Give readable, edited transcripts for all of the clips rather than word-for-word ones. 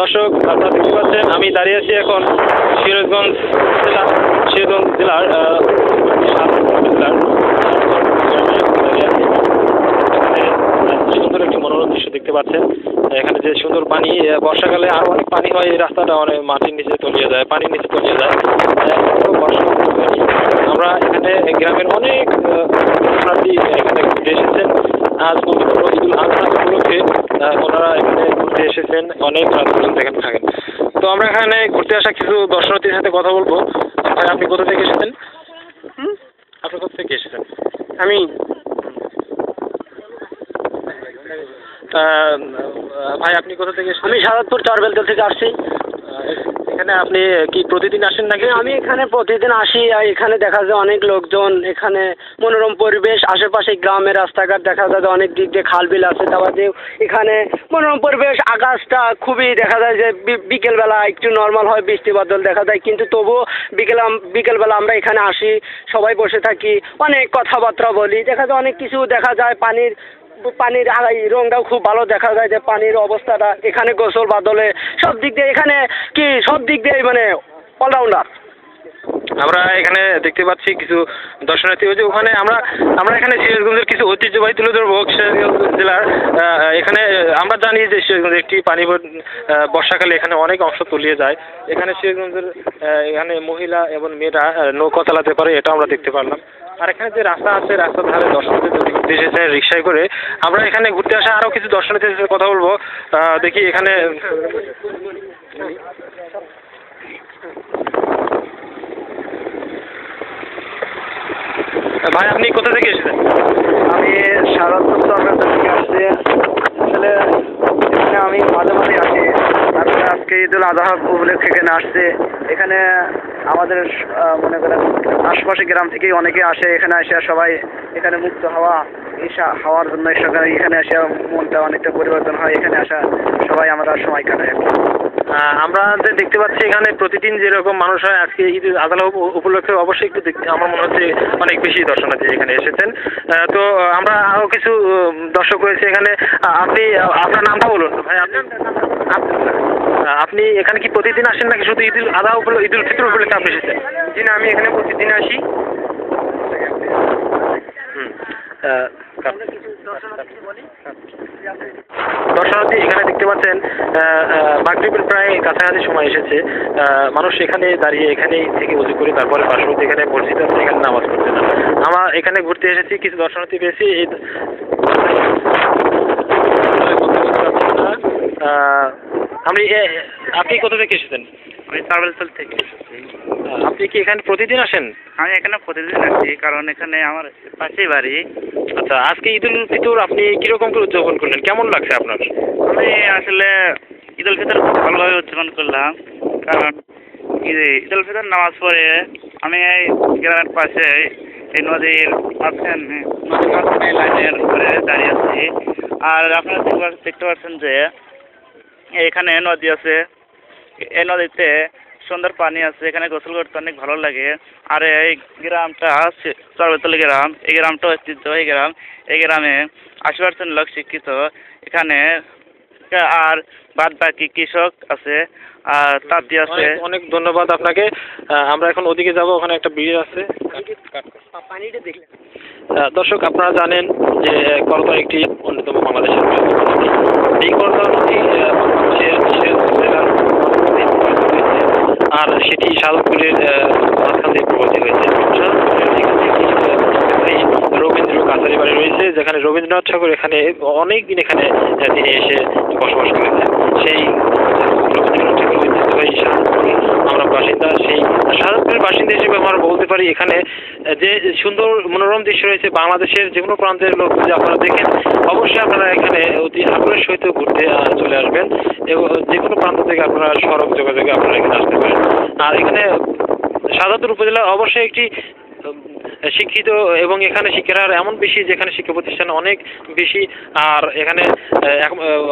দর্শক, আপনারা দেখতে পাচ্ছেন আমি দাঁড়িয়ে আছি এখন সিরাজগঞ্জ জেলার সুন্দর একটি মনোরম দৃশ্য দেখতে পাচ্ছেন। এখানে যে সুন্দর পানি, বর্ষাকালে আরো অনেক পানি হয়, এই রাস্তাটা অনেক মাটির নিচে তলিয়ে যায়, পানির নিচে তলিয়ে যায়। আমরা এখানে গ্রামের অনেক এখানে ঘুরতে এসেছেন। আজ পবিত্র ঈদুল আজহা উপলক্ষে ওনারা এখানে ঘুরতে এসেছেন, অনেক রাত পর্যন্ত এখানে থাকেন। তো আমরা এখানে ঘুরতে আসা কিছু দর্শনার্থীর সাথে কথা বলবো। ভাই, আপনি কোথা থেকে এসেছেন? আপনি কোথা থেকে এসেছেন? আমি ভাই, আপনি কোথা থেকে এসেছেন? আমি সাদাতপুর চরবেলতল থেকে আসছি। এখানে আপনি কি প্রতিদিন আসেন নাকি? আমি এখানে প্রতিদিন আসি, আর এখানে দেখা যায় অনেক লোকজন, এখানে মনোরম পরিবেশ, আশেপাশে গ্রামের রাস্তাঘাট দেখা যায়, অনেক দিক দিয়ে খাল বিল আছে। তারপর যে এখানে মনোরম পরিবেশ, আকাশটা খুবই দেখা যায় যে বিকেলবেলা একটু নর্মাল হয়, বৃষ্টি বাদল দেখা যায়, কিন্তু তবুও বিকেলবেলা আমরা এখানে আসি, সবাই বসে থাকি, অনেক কথাবার্তা বলি, দেখা যায় অনেক কিছু দেখা যায়। পানির রংটাও খুব ভালো দেখা যায়, যে পানির অবস্থাটা এখানে গোসল বাদলে সব দিক দিয়ে এখানে সব দিক দিয়ে মানে অলরাউন্ডার। আমরা এখানে দেখতে পাচ্ছি কিছু দর্শনার্থী হয়েছে ওখানে। আমরা এখানে সিরাজগঞ্জের কিছু ঐতিহ্যবাহী তুলে ধরবো। সিরাজগঞ্জ জেলার এখানে আমরা জানি যে সিরাজগঞ্জ একটি পানি বর্ষাকালে এখানে অনেক অংশ তলিয়ে যায়। এখানে সিরাজগঞ্জের এখানে মহিলা এবং মেয়েরা নৌকা চালাতে পারে, এটা আমরা দেখতে পারলাম। আর এখানে যে রাস্তা আছে, রাস্তার ধারে দর্শনার্থী ঘুরতে এসেছে রিক্সায় করে। আমরা এখানে ঘুরতে আসা আরও কিছু দর্শনার্থীর সাথে কথা বলবো। দেখি এখানে ভাই, আপনি কোথা থেকে এসেছেন? আমি সাদাতপুর চরবেলতল থেকে আসছি। আসলে এখানে আমি মাঝে মাঝে আসি। তারপরে আজকে ঈদুল আজহা উপলক্ষে এখানে আসছে। এখানে আমাদের মনে করেন আশপাশে গ্রাম থেকেই অনেকে আসে, এখানে আসে সবাই এখানে মুক্ত হাওয়ার জন্য এখানে আসে মনটা অনেকটা পরিবর্তন হয়। এখানে আসা সবাই আমরা সময় কাটাই। আমরা যে দেখতে পাচ্ছি এখানে প্রতিদিন যেরকম মানুষ হয়, আজকে ঈদ আজহা উপলক্ষে অবশ্যই একটু আমার মনে হচ্ছে অনেক বেশি দর্শনার্থী এখানে এসেছেন। তো আমরা আরও কিছু দর্শক রয়েছে এখানে। আপনার নামটা বলুন ভাই। আপনি এখানে কি প্রতিদিন আসেন নাকি শুধু ঈদুল আজহা ঈদুল ফিতর উপলক্ষে আপনি এসেছেন? জি না, আমি এখানে প্রতিদিন আসি। দর্শনার্থী এখানে দেখতে পাচ্ছেন মাগরিবের প্রায় কাছাকাছি সময় এসেছে। মানুষ এখানে দাঁড়িয়ে এখানে থেকে উজু করে তারপরে পার্শ্ববর্তী এখানে মসজিদ আছে, এখানে নামাজ পড়তে না। আমরা এখানে ঘুরতে এসেছি, কিছু দর্শনার্থী পেয়েছি। আপনি কোথা থেকে এসেছেন? আমি চরবেলতল থেকে এসেছি। আপনি কি এখানে প্রতিদিন আসেন? আমি এখানে প্রতিদিন আসি, কারণ এখানে আমার পাশেই বাড়ি। আচ্ছা, আজকে ঈদুল ফিতর আপনি কিরকম করে উদযাপন করলেন, কেমন লাগছে আপনার? আমি আসলে ঈদুল ফিতর খুব ভালোভাবে উদযাপন করলাম, কারণ ঈদুল ফিতর নামাজ পড়ে আমি এই গ্রামের পাশে এই নদীর মাঝখানে লাইনের উপরে দাঁড়িয়ে আছি। আর আপনারা দেখতে পাচ্ছেন যে এখানে নদী আছে, এই নদীতে সুন্দর পানি আছে, এখানে গোসল করতে অনেক ভালো লাগে। আর এই গ্রামটা চরবেলতল গ্রাম, এই গ্রামটা ঐতিহ্যবাহী গ্রাম। এই গ্রামে 80% লোক শিক্ষিত। এখানে আর বাদ বাকি কৃষক আছে, আর তাঁতি আছে। অনেক ধন্যবাদ আপনাকে। আমরা এখন ওদিকে যাব, ওখানে একটা ব্রিজ আছে। দর্শক, আপনারা জানেন যে করতোয়া একটি অন্যতম বাংলাদেশের নদী। এই করতোয়া নদী আর সেটি সাদতপুরের মাঝখান দিয়ে প্রবাহিত হয়েছে। রবীন্দ্র কাছারি বাড়ি রয়েছে, যেখানে রবীন্দ্রনাথ ঠাকুর এখানে অনেক দিন এখানে তিনি এসে বসবাস করেছেন। সেই রবীন্দ্রনাথ ঠাকুর ঐতিহ্যবাহী সাদতপুরের আমরা বাসিন্দা। সেই সাদতপুরের বাসিন্দা হিসেবে আমরা বলতে পারি এখানে যে সুন্দর মনোরম দৃশ্য রয়েছে। বাংলাদেশের যে কোনো প্রান্তের লোক যদি আপনারা দেখেন, অবশ্যই আপনারা এখানে অতি আগ্রহের সহিত ঘুরতে চলে আসবেন, এবং যে কোনো প্রান্ত থেকে আপনারা সড়ক যোগাযোগে আপনারা এখানে আসতে পারেন। আর এখানে সাদতপুর উপজেলা অবশ্যই একটি শিক্ষিত, এবং এখানে শিক্ষার হার এমন বেশি যেখানে শিক্ষা প্রতিষ্ঠান অনেক বেশি। আর এখানে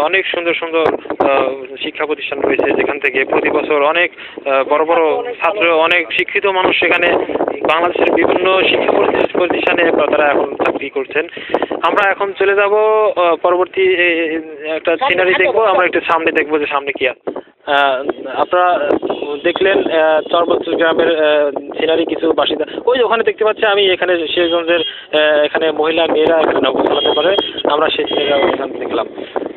অনেক সুন্দর সুন্দর শিক্ষা প্রতিষ্ঠান রয়েছে, যেখান থেকে প্রতি বছর অনেক বড় বড় ছাত্র, অনেক শিক্ষিত মানুষ এখানে বাংলাদেশের বিভিন্ন শিক্ষা প্রতিষ্ঠানে তারা এখন চাকরি করছেন। আমরা এখন চলে যাব পরবর্তী একটা সিনারি দেখবো। আমরা একটু সামনে দেখবো যে সামনে কি আছে। আপনারা দেখলেন চরবত্তর গ্রামের সিনারি কিছু বাসিন্দা। ওই ওখানে দেখতে পাচ্ছি আমি এখানে সিরাজগঞ্জের এখানে মহিলা মেয়েরা এখানে নৌকো চালাতে পারে, আমরা সেই সিনারি এখানে দেখলাম।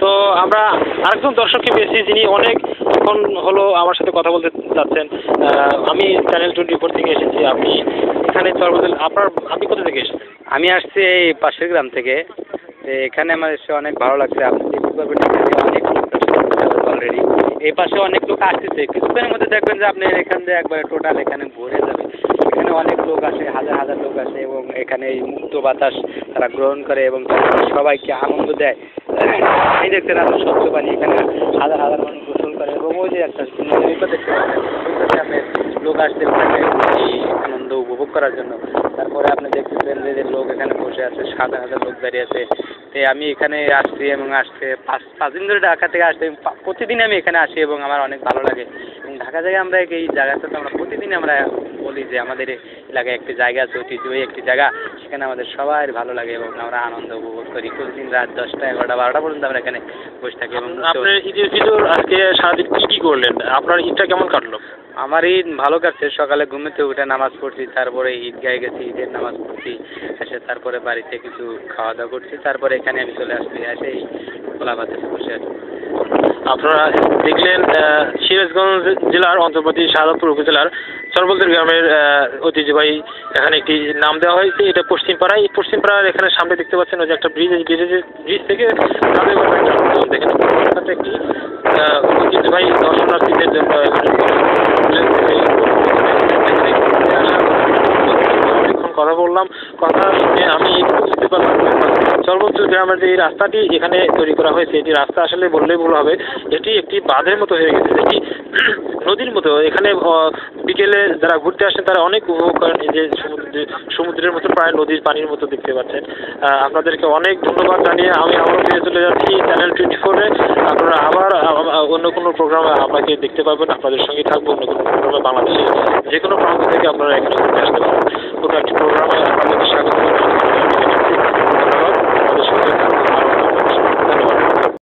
তো আমরা আরেকজন দর্শককে পেয়েছি যিনি অনেকক্ষণ হলো আমার সাথে কথা বলতে চাচ্ছেন। আমি চ্যানেল 24 থেকে এসেছি। আপনি এখানে চরবত্তর আপনি কোথা থেকে এসেছেন? আমি আসছি এই পাশের গ্রাম থেকে। এখানে আমার এসে অনেক ভালো লাগছে। আপনি দেখতে পাবেন এখানে অনেক লোক অলরেডি। এই পাশে অনেক লোক আসতেছে, কিছুক্ষণের মধ্যে দেখবেন যে আপনি এখান থেকে একবারে টোটাল এখানে ভরে যাবে। এখানে অনেক লোক আসে, হাজার হাজার লোক আসে এবং এখানে এই মুক্ত বাতাস তারা গ্রহণ করে এবং তারা সবাইকে আনন্দ দেয়। এই দেখতে রাস্তা স্বচ্ছ পানি, এখানে হাজার হাজার মানুষ গোসল করে এবং ওই যে একটা দেখতে পাচ্ছেন লোক আসতে পারে এই আনন্দ উপভোগ করার জন্য। তারপরে আপনি দেখতেছেন যে লোক এখানে বসে আছে, হাজার হাজার লোক দাঁড়িয়ে আছে। তো আমি এখানে আসছি এবং আসতে পাঁচ দিন ধরে ঢাকা থেকে আসতে প্রতিদিন আমি এখানে আসি এবং আমার অনেক ভালো লাগে। এবং ঢাকা জায়গায় আমরা এই জায়গাতে তো আমরা প্রতিদিন আমরা বলি যে আমাদের এলাকায় একটি জায়গা আছে, ঐতিহ্যবাহী একটি জায়গা, সেখানে আমাদের সবার ভালো লাগে এবং আমরা আনন্দ উপভোগ করি। প্রতিদিন রাত 10টা 11টা 12টা পর্যন্ত আমরা এখানে বসে থাকি। এবং আপনার ঈদের ভিতর আজকে সারাদিন কি করলেন? আপনার ঈদটা কেমন কাটলো? আমার ঈদ ভালো কাটছে। সকালে ঘুমেতে উঠে নামাজ পড়ছি, তারপরে ঈদগাহে গেছি, ঈদের নামাজ পড়ছি, এসে তারপরে বাড়িতে কিছু খাওয়া দাওয়া করছি, তারপরে এখানে আমি চলে আসছি, এসে এই খোলা বাতাসে বসে আছি। আপনারা দেখলেন সিরাজগঞ্জ জেলার অন্তর্বর্তী শাহজাদপুর উপজেলার চরবত্তর গ্রামের ঐতিহ্যবাহী এখানে একটি নাম দেওয়া হয়েছে। এটা পশ্চিমপাড়া। এই পশ্চিমপাড়ার এখানে সামনে দেখতে পাচ্ছেন ওই যে একটা ব্রিজ থেকে দেখেন একটি ঐতিহ্যবাহী দর্শনার্থীদের জন্য কথা বললাম। কথা শুনে আমি বুঝতে পারলাম চরবত্তর গ্রামের যে এই রাস্তাটি এখানে তৈরি করা হয়েছে, এটি রাস্তা আসলে বললেই ভুল হবে, এটি একটি বাঁধের মতো হয়ে গেছে, এটি নদীর মতো। এখানে বিকেলে যারা ঘুরতে আসেন তারা অনেক উপভোগ করেন। এই যে সমুদ্রের মতো প্রায় নদীর পানির মতো দেখতে পাচ্ছেন। আপনাদেরকে অনেক ধন্যবাদ জানিয়ে আমি আবার ফিরে চলে যাচ্ছি চ্যানেল 24-এ। আপনারা আবার অন্য কোনো প্রোগ্রামে আপনাকে দেখতে পাবেন, আপনাদের সঙ্গে থাকবো অন্য কোনো প্রোগ্রামে। বাংলাদেশের যে কোনো প্রান্ত থেকে আপনারা এখানে ঘুরতে আসতে পারেন। কোনো একটি প্রোগ্রামে আপনাদের